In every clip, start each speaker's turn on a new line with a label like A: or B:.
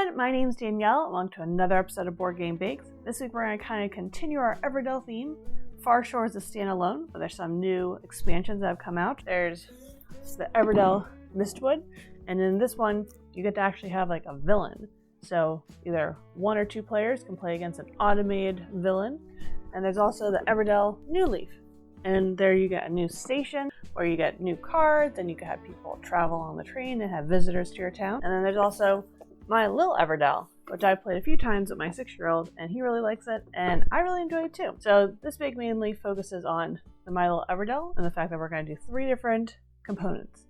A: everyone, my name's Danielle. Welcome to another episode of Board Game Bakes. This week we're going to kind of continue our Everdell theme. Far Shore is a standalone, but there's some new expansions that have come out. There's the Everdell Mistwood, and in this one you get to actually have like a villain. So either one or two players can play against an automated villain. And there's also the Everdell New Leaf. And there you get a new station where you get new cards, and you can have people travel on the train and have visitors to your town. And then there's also My Lil Everdell, which I played a few times with my 6-year-old, and he really likes it, and I really enjoy it too. So this bake mainly focuses on the My Lil Everdell and the fact that we're going to do 3 different components.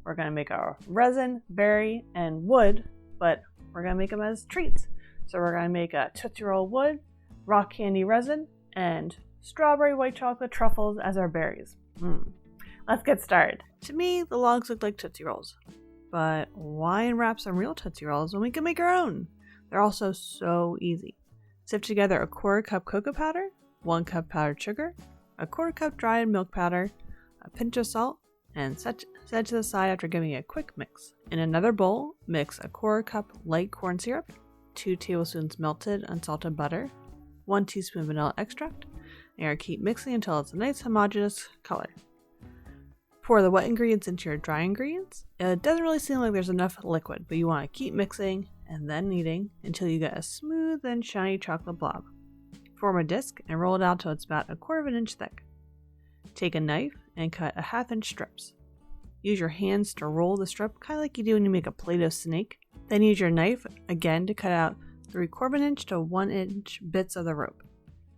A: We're going to make our resin, berry, and wood, but we're going to make them as treats. So we're going to make a Tootsie Roll wood, rock candy resin, and strawberry white chocolate truffles as our berries. Let's get started. To me, the logs look like Tootsie Rolls. But why unwrap some real Tootsie Rolls when we can make our own? They're also so easy. Sift together a 1/4 cup cocoa powder, 1 cup powdered sugar, a 1/4 cup dried milk powder, a pinch of salt, and set to the side after giving it a quick mix. In another bowl, mix a 1/4 cup light corn syrup, 2 tablespoons melted unsalted butter, 1 teaspoon vanilla extract, and keep mixing until it's a nice homogeneous color. Pour the wet ingredients into your dry ingredients. It doesn't really seem like there's enough liquid, but you want to keep mixing and then kneading until you get a smooth and shiny chocolate blob. Form a disc and roll it out till it's about 1/4 inch thick. Take a knife and cut 1/2 inch strips. Use your hands to roll the strip, kind of like you do when you make a Play-Doh snake. Then use your knife again to cut out 3/4 inch to 1 inch bits of the rope.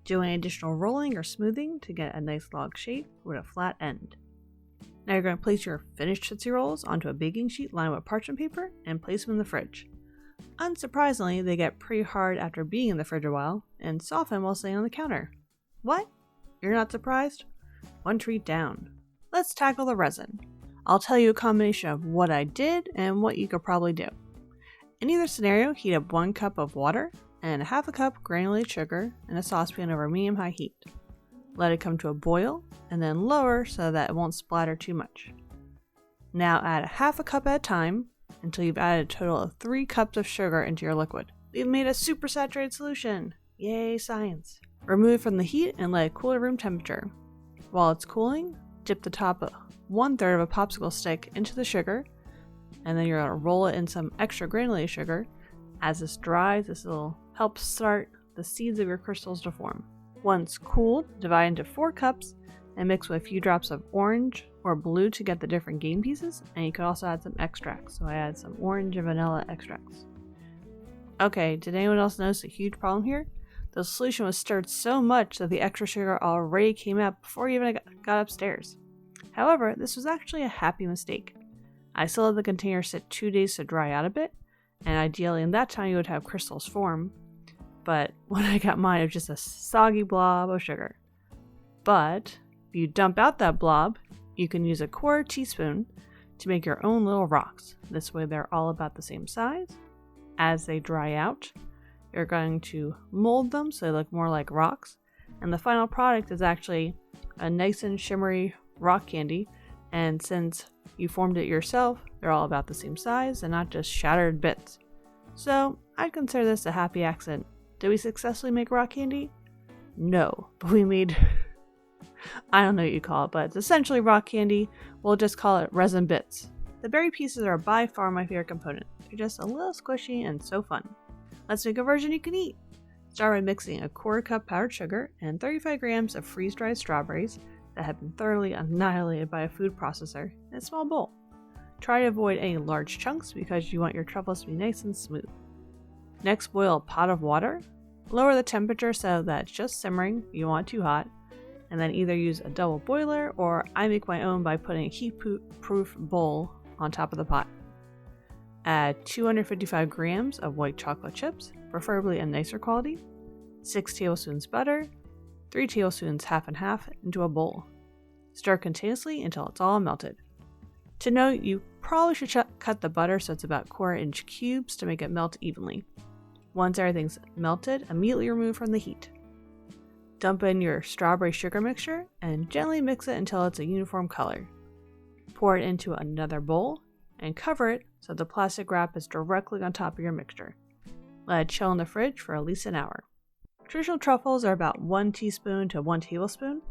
A: Do any additional rolling or smoothing to get a nice log shape with a flat end. Now you're going to place your finished Tootsie Rolls onto a baking sheet lined with parchment paper and place them in the fridge. Unsurprisingly, they get pretty hard after being in the fridge a while and soften while sitting on the counter. What? You're not surprised? One treat down. Let's tackle the resin. I'll tell you a combination of what I did and what you could probably do. In either scenario, heat up 1 cup of water and 1/2 cup granulated sugar in a saucepan over medium-high heat. Let it come to a boil and then lower so that it won't splatter too much. Now add 1/2 cup at a time until you've added a total of 3 cups of sugar into your liquid. We've made a super saturated solution. Yay, science. Remove it from the heat and let it cool to room temperature. While it's cooling, dip the top of 1/3 of a popsicle stick into the sugar, and then you're going to roll it in some extra granulated sugar. As this dries, this will help start the seeds of your crystals to form. Once cooled, divide into 4 cups and mix with a few drops of orange or blue to get the different game pieces, and you could also add some extracts. So I add some orange and vanilla extracts. Okay, did anyone else notice a huge problem here? The solution was stirred so much that the extra sugar already came out before you even got upstairs. However, this was actually a happy mistake. I still let the container sit 2 days to dry out a bit, and ideally in that time you would have crystals form, but when I got mine it was just a soggy blob of sugar. But if you dump out that blob, you can use a 1/4 teaspoon to make your own little rocks. This way they're all about the same size. As they dry out, you're going to mold them so they look more like rocks, and the final product is actually a nice and shimmery rock candy, and since you formed it yourself, they're all about the same size and not just shattered bits. So I'd consider this a happy accident. Did we successfully make rock candy? No, but we made, I don't know what you call it, but it's essentially rock candy. We'll just call it resin bits. The berry pieces are by far my favorite component. They're just a little squishy and so fun. Let's make a version you can eat. Start by mixing a 1/4 cup powdered sugar and 35 grams of freeze-dried strawberries that have been thoroughly annihilated by a food processor in a small bowl. Try to avoid any large chunks because you want your truffles to be nice and smooth. Next, boil a pot of water. Lower the temperature so that it's just simmering, you don't want it too hot, and then either use a double boiler or I make my own by putting a heat-proof bowl on top of the pot. Add 255 grams of white chocolate chips, preferably a nicer quality, 6 tablespoons butter, 3 tablespoons half and half into a bowl. Stir continuously until it's all melted. To note, you probably should cut the butter so it's about 1/4 inch cubes to make it melt evenly. Once everything's melted, immediately remove from the heat. Dump in your strawberry sugar mixture and gently mix it until it's a uniform color. Pour it into another bowl and cover it so the plastic wrap is directly on top of your mixture. Let it chill in the fridge for at least an hour. Traditional truffles are about 1 teaspoon to 1 tablespoon,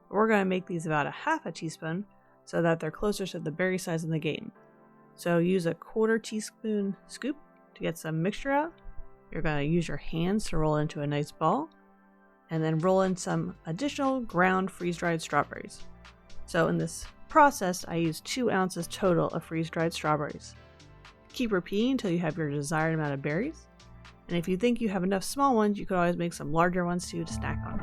A: but we're going to make these about a half a teaspoon so that they're closer to the berry size in the game. So use a 1/4 teaspoon scoop to get some mixture out. You're going to use your hands to roll into a nice ball, and then roll in some additional ground freeze-dried strawberries. So in this process, I use 2 ounces total of freeze-dried strawberries. Keep repeating until you have your desired amount of berries. And if you think you have enough small ones, you could always make some larger ones too to snack on.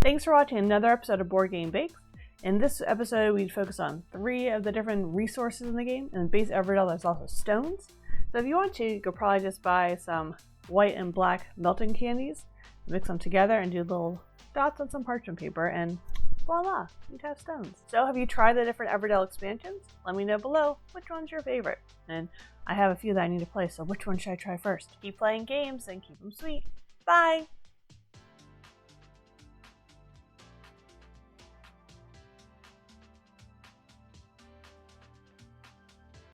A: Thanks for watching another episode of Board Game Bakes. In this episode, we focus on 3 of the different resources in the game. In the base Everdell, there's also stones. So if you want to, you could probably just buy some white and black melting candies, mix them together, and do little dots on some parchment paper, and voila, you'd have stones. So have you tried the different Everdell expansions? Let me know below which one's your favorite. And I have a few that I need to play, so which one should I try first? Keep playing games and keep them sweet. Bye!